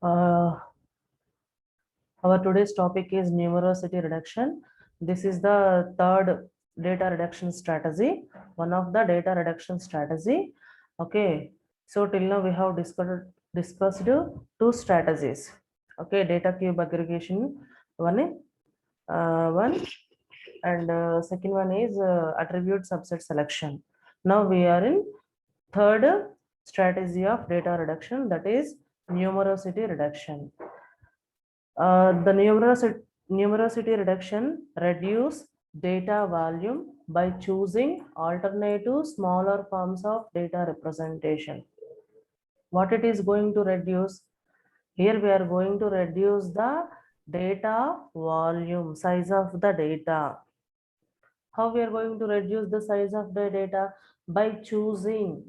Uh, our today's topic is numerosity reduction. This is the third data reduction strategy, one of the data reduction strategy. Okay, so till now we have discussed two strategies. Okay, data cube aggregation one, and second one is attribute subset selection. Now we are in third strategy of data reduction, that is numerosity reduction. The numerosity reduction reduce data volume by choosing alternative smaller forms of data representation. What it is going to reduce? Here we are going to reduce the data volume, size of the data. How we are going to reduce the size of the data? By choosing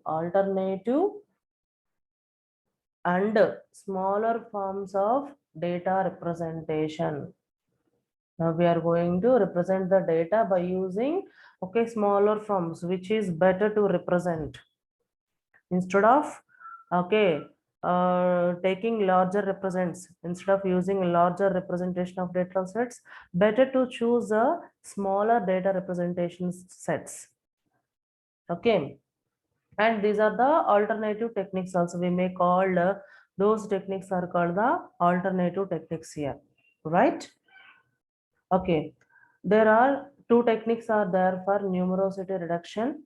alternative and smaller forms of data representation. Now we are going to represent the data by using smaller forms, which is better to represent instead of taking larger represents. Instead of using a larger representation of data sets, better to choose a smaller data representation sets. Okay, and these are the alternative techniques also. We may call those techniques are called the alternative techniques here, right? Okay, there are two techniques are there for numerosity reduction.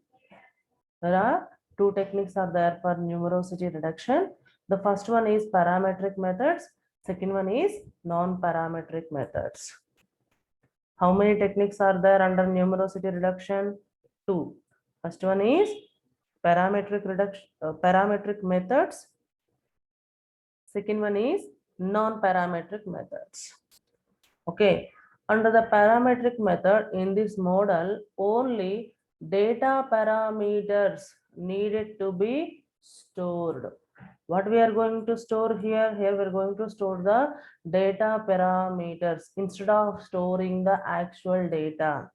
There are two techniques are there for numerosity reduction. The first one is parametric methods. Second one is non-parametric methods. How many techniques are there under numerosity reduction? Two. First one is parametric reduction, parametric methods. Second one is non-parametric methods. Okay, under the parametric method, in this model, only data parameters needed to be stored. What we are going to store here? Here we are going to store the data parameters instead of storing the actual data.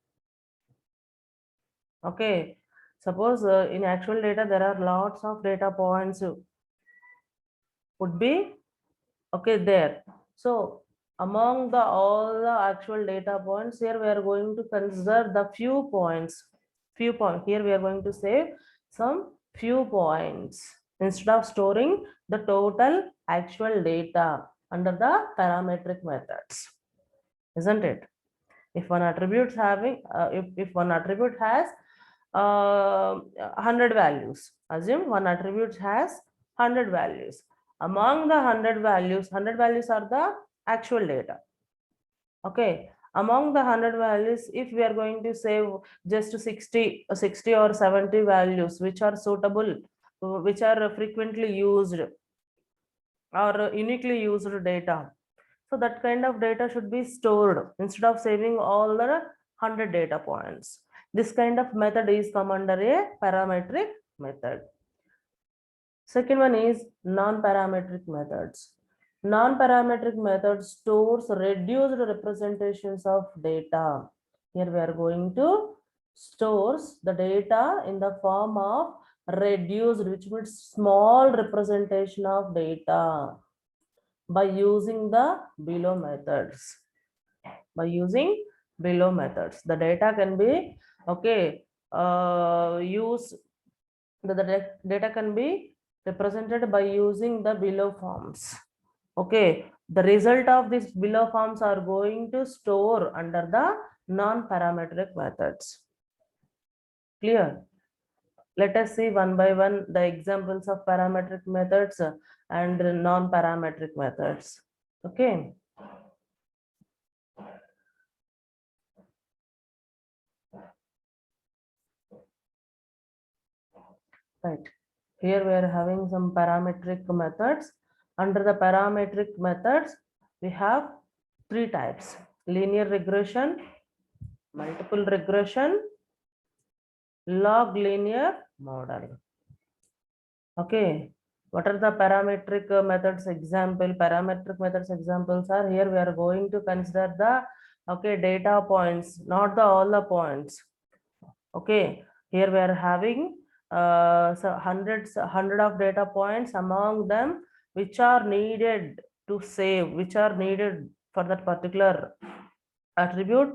Okay, suppose in actual data there are lots of data points would be there. So among the all the actual data points, here we are going to consider the few points. Here we are going to save some few points instead of storing the total actual data under the parametric methods, isn't it? If one attribute having if one attribute has 100 values, assume one attribute has 100 values. Among the 100 values are the actual data. Okay, among the 100 values, if we are going to save just 60 or 70 values which are suitable, which are frequently used or uniquely used data, so that kind of data should be stored instead of saving all the 100 data points. This kind of method is come under a parametric method. Second one is non-parametric methods. Non-parametric method stores reduced representations of data. Here we are going to stores the data in the form of reduced, which means small representation of data, by using the below methods. By using below methods, the data can be use the data can be represented by using the below forms. Okay, the result of these below forms are going to store under the non-parametric methods. Clear? Let us see one by one the examples of parametric methods and non-parametric methods. Okay. Right. Here we are having some parametric methods. Under the parametric methods, we have three types: linear regression, multiple regression, log linear model. Okay. What are the parametric methods example? Parametric methods examples are here. We are going to consider the data points, not the all the points. Okay. Here we are having so hundred of data points. Among them, which are needed to save, which are needed for that particular attribute,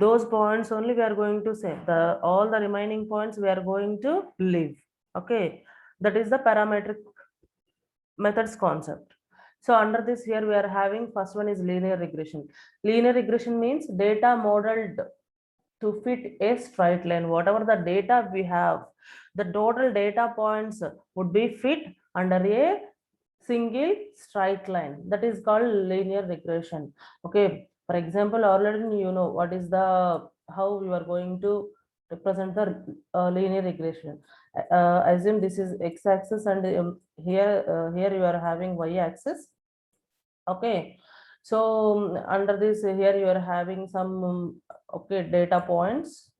those points only we are going to save. The all the remaining points we are going to leave. Okay, that is the parametric methods concept. So under this, here we are having first one is linear regression. Linear regression means data modeled to fit a straight line. Whatever the data we have, the total data points would be fit under a single straight line. That is called linear regression. Okay, for example, already you know what is the how you are going to represent the linear regression. Assume this is x-axis, and here you are having y-axis. Okay, so under this, here you are having some okay data points.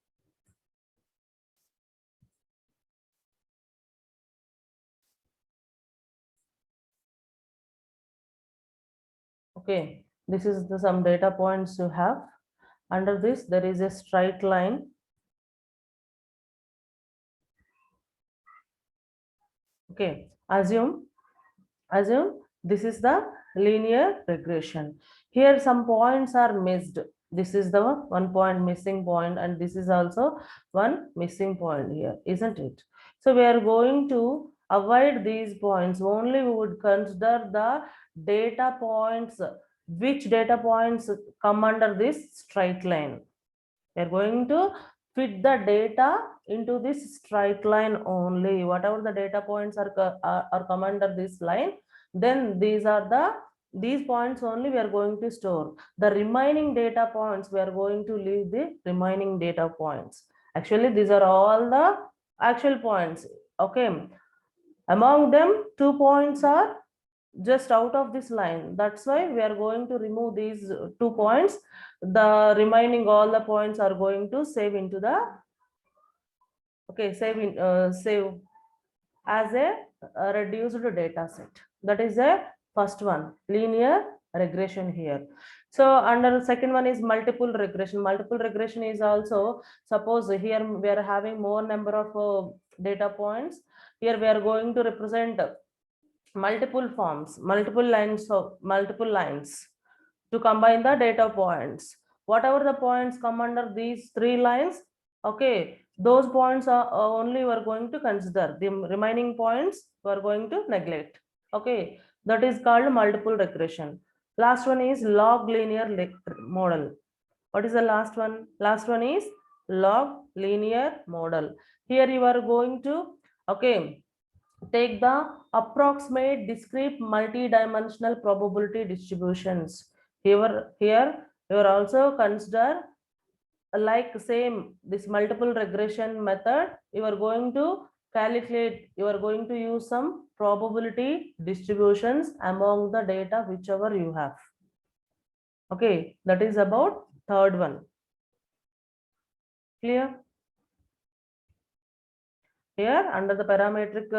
Okay, this is the some data points you have. Under this, there is a straight line. Okay, assume this is the linear regression. Here some points are missed. This is the one point missing point, and this is also one missing point here, isn't it? So we are going to avoid these points. Only we would consider the data points. Which data points come under this straight line? We are going to fit the data into this straight line only. Whatever the data points are come under this line, then these points only we are going to store. The remaining data points, we are going to leave the remaining data points. Actually, these are all the actual points. Okay, among them 2 points are just out of this line. That's why we are going to remove these 2 points. The remaining all the points are going to save into the okay save as a reduced data set. That is a first one, linear regression here. So under the second one is multiple regression. Multiple regression is also, suppose here we are having more number of data points. Here we are going to represent multiple forms, multiple lines to combine the data points. Whatever the points come under these 3 lines, okay, those points are only we are going to consider. The remaining points we are going to neglect. Okay, that is called multiple regression. Last one is log linear model. What is the last one? Last one is log linear model. Here you are going to okay take the approximate discrete multi-dimensional probability distributions. Here you are also consider like same this multiple regression method. You are going to calculate, you are going to use some probability distributions among the data whichever you have. Okay, that is about third one. Clear? Here under the parametric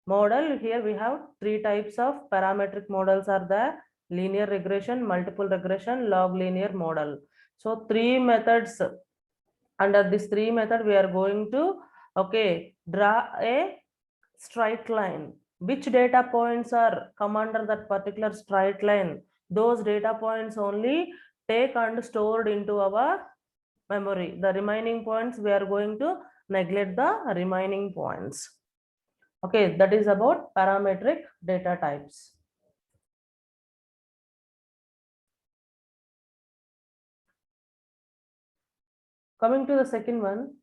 model, here we have 3 types of parametric models are there: linear regression, multiple regression, log linear model. So 3 methods. Under this 3 method, we are going to okay draw a straight line. Which data points are come under that particular straight line? Those data points only take and stored into our memory. The remaining points we are going to neglect the remaining points. Okay, that is about parametric data types. Coming to the second one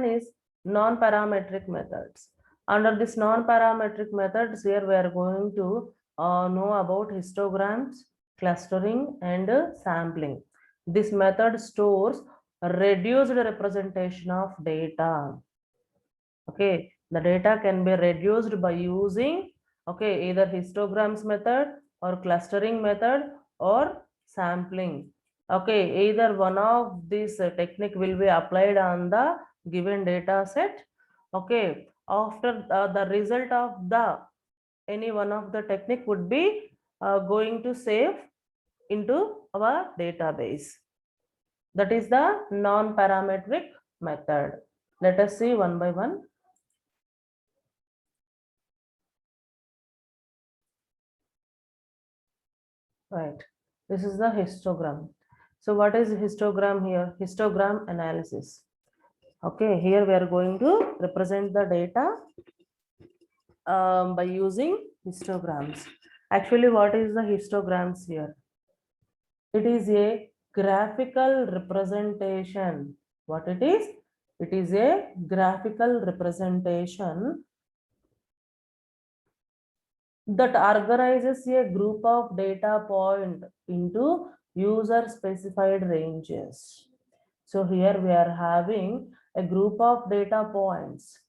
is non-parametric methods. Under this non-parametric methods, here we are going to know about histograms, clustering, and sampling. This method stores reduced representation of data. Okay, the data can be reduced by using okay either histograms method or clustering method or sampling. Okay, either one of these technique will be applied on the given data set. Okay, after the result of the any one of the technique would be going to save into our database. That is the non-parametric method. Let us see one by one. Right. This is the histogram. So what is histogram here? Histogram analysis. Okay, here we are going to represent the data by using histograms. Actually, what is the histograms here? It is a graphical representation. What it is? It is a graphical representation that organizes a group of data point into user specified ranges. So here we are having a group of data points.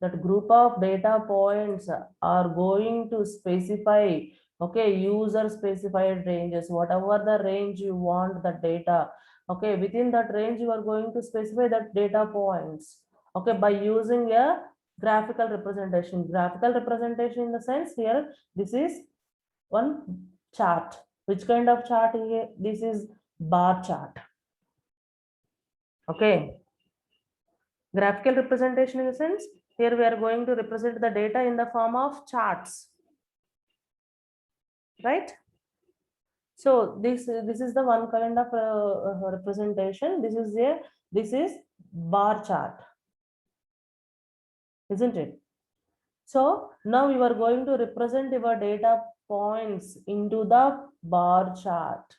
That group of data points are going to specify, okay, user specified ranges, whatever the range you want the data. Okay, within that range you are going to specify that data points. Okay, by using a graphical representation. Graphical representation in the sense here, this is one chart. Which kind of chart here? This is bar chart. Okay. Graphical representation in the sense, here we are going to represent the data in the form of charts. Right? So this is the one kind of representation. This is bar chart, isn't it? So now you are going to represent your data points into the bar chart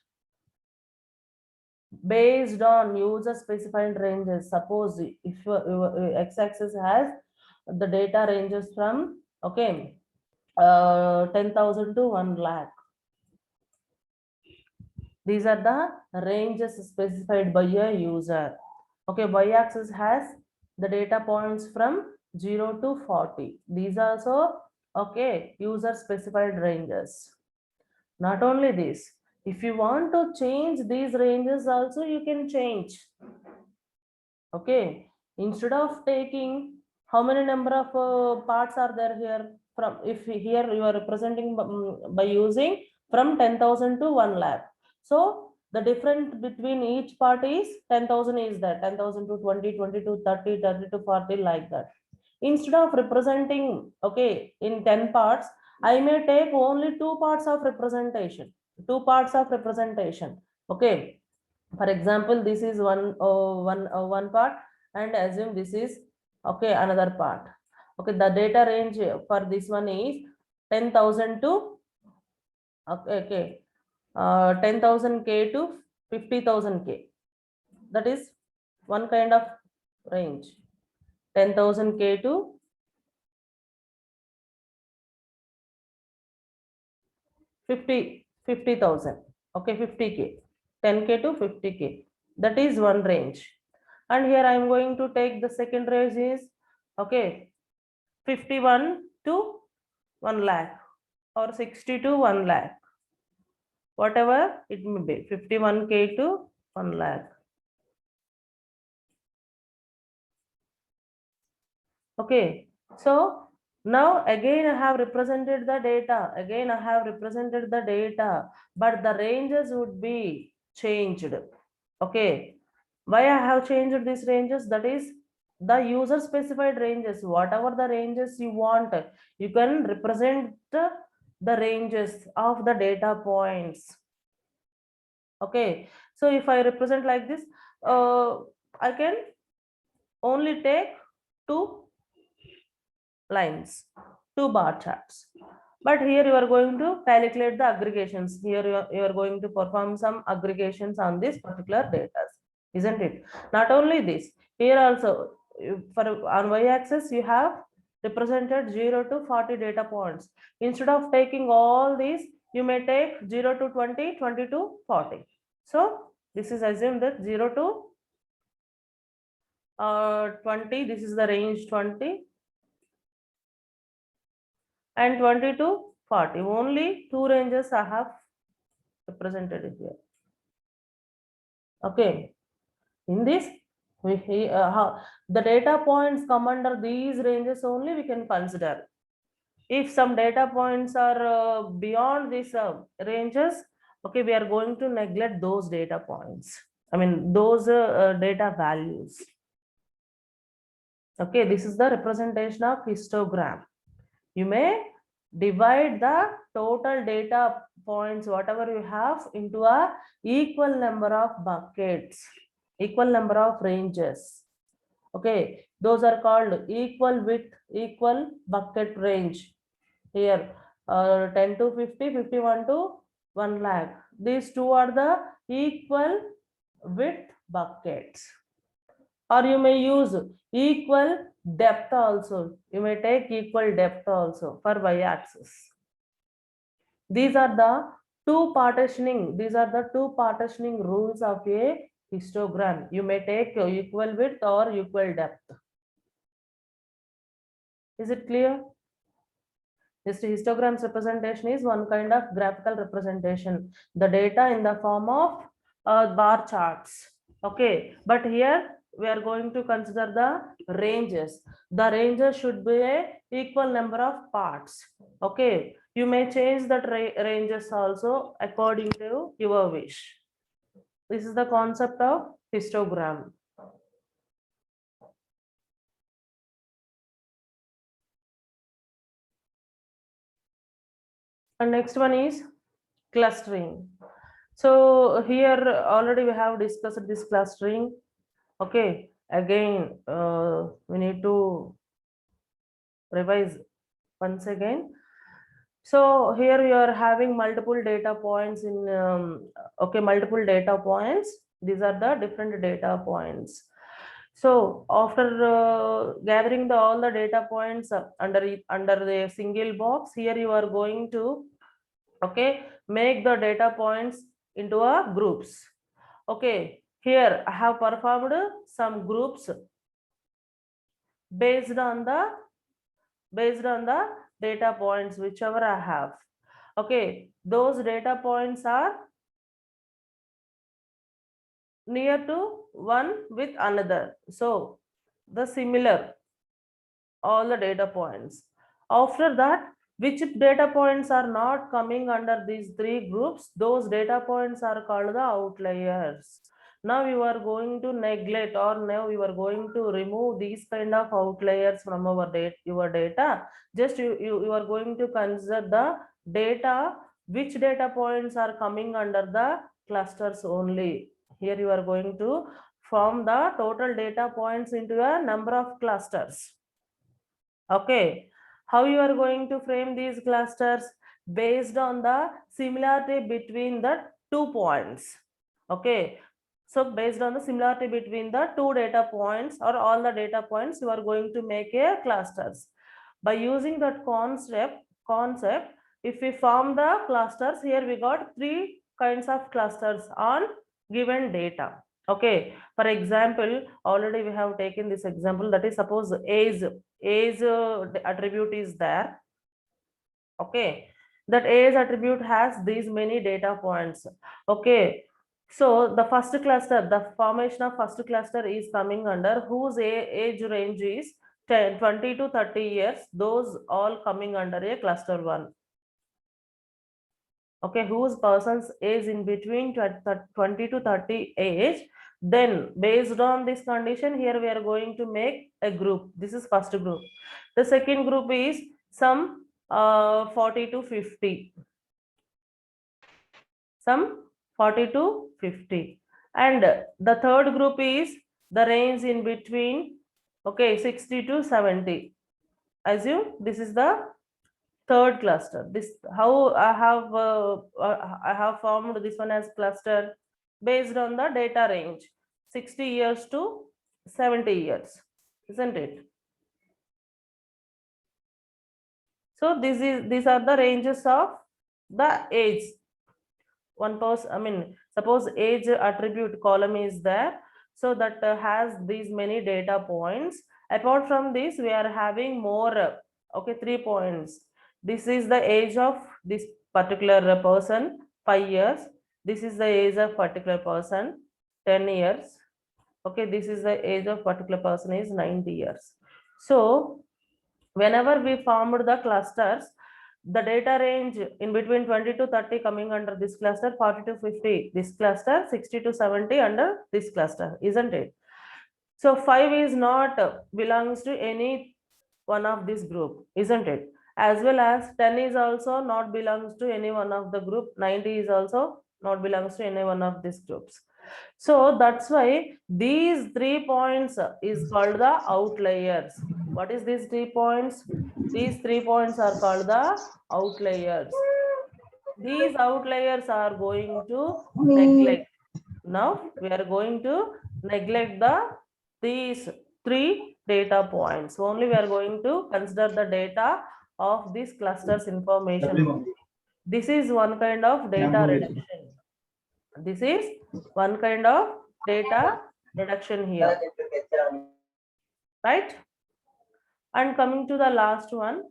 based on user specified ranges. Suppose if your x-axis has the data ranges from, okay, 10,000 to 1 lakh. These are the ranges specified by a user. Okay, y-axis has the data points from 0 to 40. These are also, okay, user specified ranges. Not only this, if you want to change these ranges also, you can change. Okay, instead of taking how many number of parts are there here, from if here you are representing by using from 10,000 to 1 lakh. So the difference between each part is 10,000 is that 10,000 to 20, 20 to 30, 30 to 40, like that. Instead of representing, okay, in 10 parts, I may take only 2 parts of representation. 2 parts of representation. Okay. For example, this is one part, and assume this is, okay, another part. Okay, the data range for this one is 10,000 to, okay, 10,000 K to 50,000 K. That is one kind of range. 10,000 K to 50,000. Okay, 50K. 10K to 50K. That is one range. And here I am going to take the second range is, okay, 51 to 1 lakh or 60 to 1 lakh, whatever it may be, 51K to 1 lakh. Okay, so now again I have represented the data. Again I have represented the data, but the ranges would be changed. Okay, why I have changed these ranges? That is the user specified ranges. Whatever the ranges you want, you can represent the ranges of the data points. Okay, so if I represent like this, I can only take 2 lines, 2 bar charts. But here you are going to calculate the aggregations. Here you are going to perform some aggregations on this particular data, isn't it? Not only this, here also for on y-axis you have represented 0 to 40 data points. Instead of taking all these, you may take 0 to 20, 20 to 40. So this is assumed that 0 to 20, this is the range 20, and 20 to 40. Only 2 ranges I have represented here. Okay, in this the data points come under these ranges only we can consider. If some data points are beyond these ranges, okay, we are going to neglect those data points. I mean those data values. Okay, this is the representation of histogram. You may divide the total data points, whatever you have, into a equal number of buckets, equal number of ranges. Okay, those are called equal width, equal bucket range. Here, 10 to 50, 51 to 1 lakh. These two are the equal width buckets. Or you may use equal depth also. You may take equal depth also for y-axis. These are the two partitioning. These are the two partitioning rules of a histogram. You may take equal width or equal depth. Is it clear? This histogram's representation is one kind of graphical representation. The data in the form of bar charts. Okay, but here we are going to consider the ranges. The ranges should be a equal number of parts. Okay, you may change that ranges also according to your wish. This is the concept of histogram. And next one is clustering. So here already we have discussed this clustering. Okay, again we need to revise once again. So here you are having multiple data points in okay, multiple data points. These are the different data points. So after gathering all the data points under the single box, here you are going to, okay, make the data points into a groups. Okay, here I have performed some groups based on the data points whichever I have. Okay, those data points are near to one with another, so the similar all the data points. After that, which data points are not coming under these three groups, those data points are called the outliers. Now you are going to neglect, or now you are going to remove these kind of outliers from our your data. Just you are going to consider the data, which data points are coming under the clusters only. Here you are going to form the total data points into a number of clusters. Okay, how you are going to frame these clusters? Based on the similarity between the 2 points. Okay, so based on the similarity between the two data points or all the data points, you are going to make a clusters. By using that concept, if we form the clusters, here we got 3 kinds of clusters on given data. Okay, for example, already we have taken this example, that is, suppose age attribute is there. Okay, that age attribute has these many data points. Okay, so the first cluster, the formation of first cluster is coming under whose age range is 20 to 30 years. Those all coming under a cluster 1. Okay, whose person's age in between 20 to 30 age. Then based on this condition, here we are going to make a group. This is first group. The second group is some 40 to 50. Some 40 to 50. And the third group is the range in between, okay, 60 to 70. Assume this is the third cluster. This how I have formed this one as cluster based on the data range 60 years to 70 years, isn't it? So these are the ranges of the age. One person, I mean, suppose age attribute column is there, so that has these many data points. Apart from this, we are having more, okay, 3 points. This is the age of this particular person, 5 years. This is the age of particular person, 10 years. Okay, this is the age of particular person is 90 years. So whenever we formed the clusters, the data range in between 20 to 30 coming under this cluster, 40 to 50 this cluster, 60 to 70 under this cluster, isn't it? So 5 is not belongs to any one of this group, isn't it? as well as 10 is also not belongs to any one of the group, 90 is also not belongs to any one of these groups. So that's why these 3 points is called the outliers. What is these 3 points? These 3 points are called the outliers. These outliers are going to neglect. Now we are going to neglect these 3 data points. Only we are going to consider the data of this clusters information. This is one kind of data reduction. This is one kind of data reduction here, right? And coming to the last one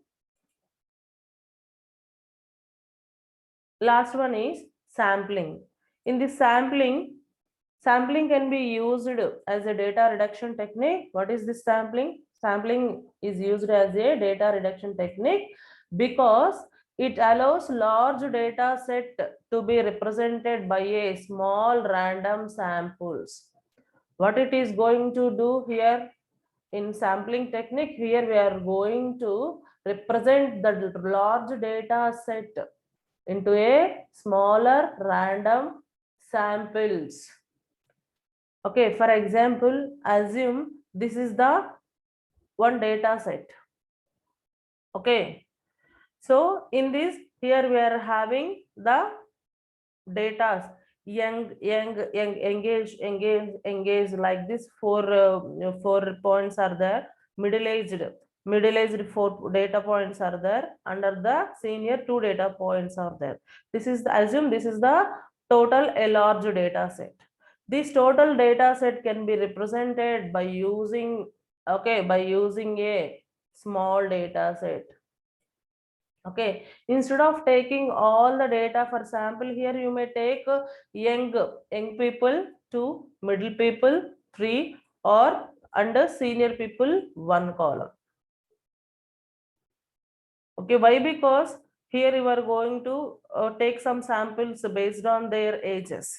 is sampling. In this sampling can be used as a data reduction technique. What is this sampling? Sampling is used as a data reduction technique because it allows large data set to be represented by a small random samples. What it is going to do here in sampling technique, here we are going to represent the large data set into a smaller random samples. Okay, for example, assume this is the one data set. Okay, so in this, here we are having the data young, engaged like this. Four points are there. Middle-aged 4 data points are there. Under the senior 2 data points are there. This is assume this is the total a large data set. This total data set can be represented by using a small data set. Okay, instead of taking all the data for sample, here you may take young people 2, middle people 3, or under senior people 1 column. Okay, why? Because here you are going to take some samples based on their ages.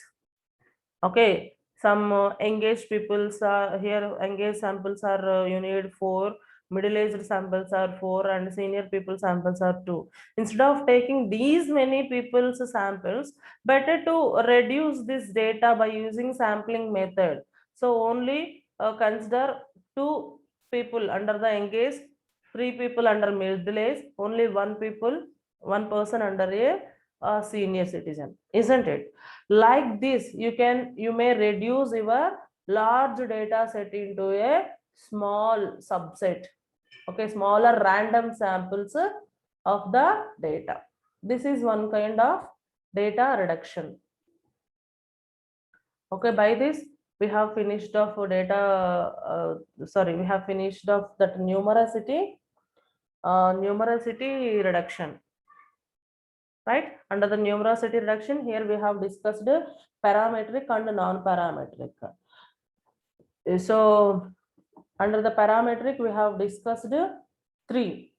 Okay, some engaged peoples are here. Engaged samples are you need 4, middle-aged samples are 4, and senior people samples are 2. Instead of taking these many people's samples, better to reduce this data by using sampling method. So only consider 2 people under the engaged, 3 people under middle-aged, only 1 person under a senior citizen, isn't it? Like this, you may reduce your large data set into a small subset. Okay, smaller random samples of the data. This is one kind of data reduction. Okay, by this we have finished off we have finished off that numerosity reduction. Right, under the numerosity reduction, here we have discussed parametric and non-parametric. So under the parametric we have discussed 3.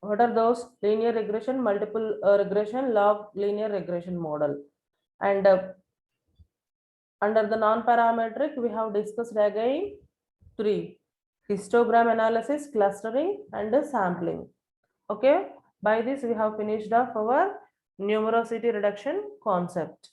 What are those? Linear regression, multiple regression, log linear regression model. And under the non-parametric we have discussed again 3: histogram analysis, clustering, and sampling. Okay, by this we have finished off our numerosity reduction concept.